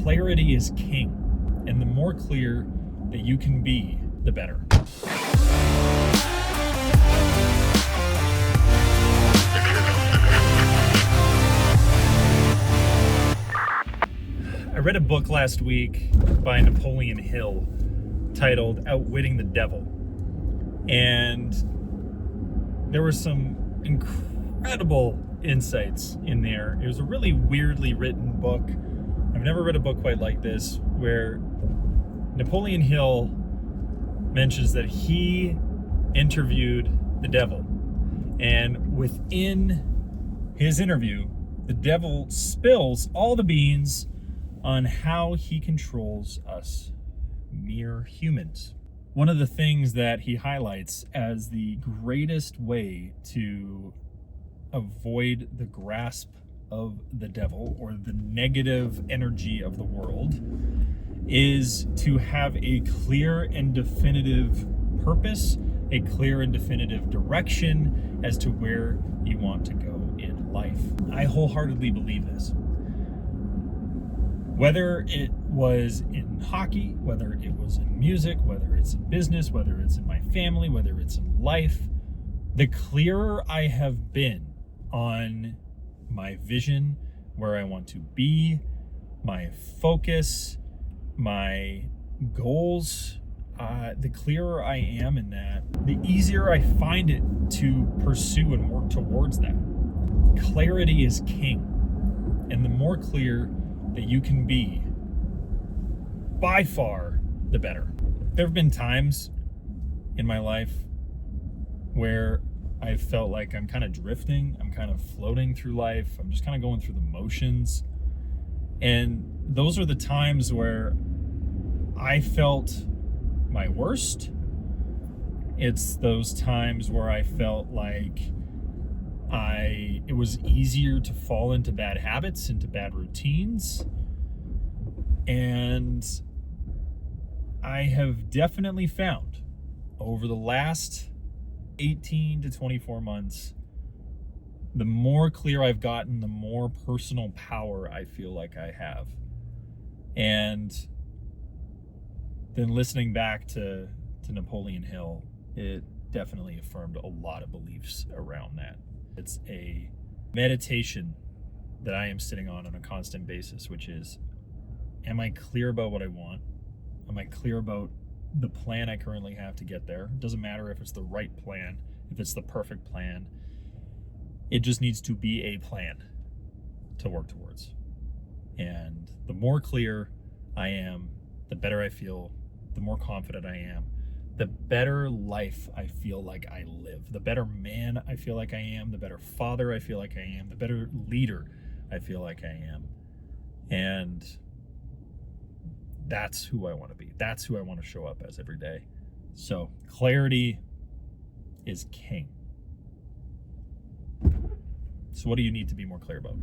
Clarity is king, and the more clear that you can be, the better. I read a book last week by Napoleon Hill titled Outwitting the Devil. And there were some incredible insights in there. It was a really weirdly written book. I've never read a book quite like this, where Napoleon Hill mentions that he interviewed the devil. And within his interview, the devil spills all the beans on how he controls us mere humans. One of the things that he highlights as the greatest way to avoid the grasp of the devil or the negative energy of the world is to have a clear and definitive purpose, a clear and definitive direction as to where you want to go in life. I wholeheartedly believe this. Whether it was in hockey, whether it was in music, whether it's in business, whether it's in my family, whether it's in life, the clearer I have been on my vision, where I want to be, my focus, my goals, the clearer I am in that, the easier I find it to pursue and work towards that. Clarity is king, and the more clear that you can be, by far the better. There have been times in my life where I felt like I'm kind of drifting, I'm kind of floating through life, I'm just kind of going through the motions. And those are the times where I felt my worst. It's those times where I felt like it was easier to fall into bad habits, into bad routines. And I have definitely found over the last 18 to 24 months, the more clear I've gotten, the more personal power I feel like I have. And then listening back to Napoleon Hill, it definitely affirmed a lot of beliefs around that. It's a meditation that I am sitting on a constant basis, which is, am I clear about what I want? Am I clear about the plan I currently have to get there? It doesn't matter if it's the right plan, if it's the perfect plan. It just needs to be a plan to work towards. And the more clear I am, the better I feel, the more confident I am, the better life I feel like I live, the better man I feel like I am, the better father I feel like I am, the better leader I feel like I am. And that's who I want to be. That's who I want to show up as every day. So clarity is king. So what do you need to be more clear about?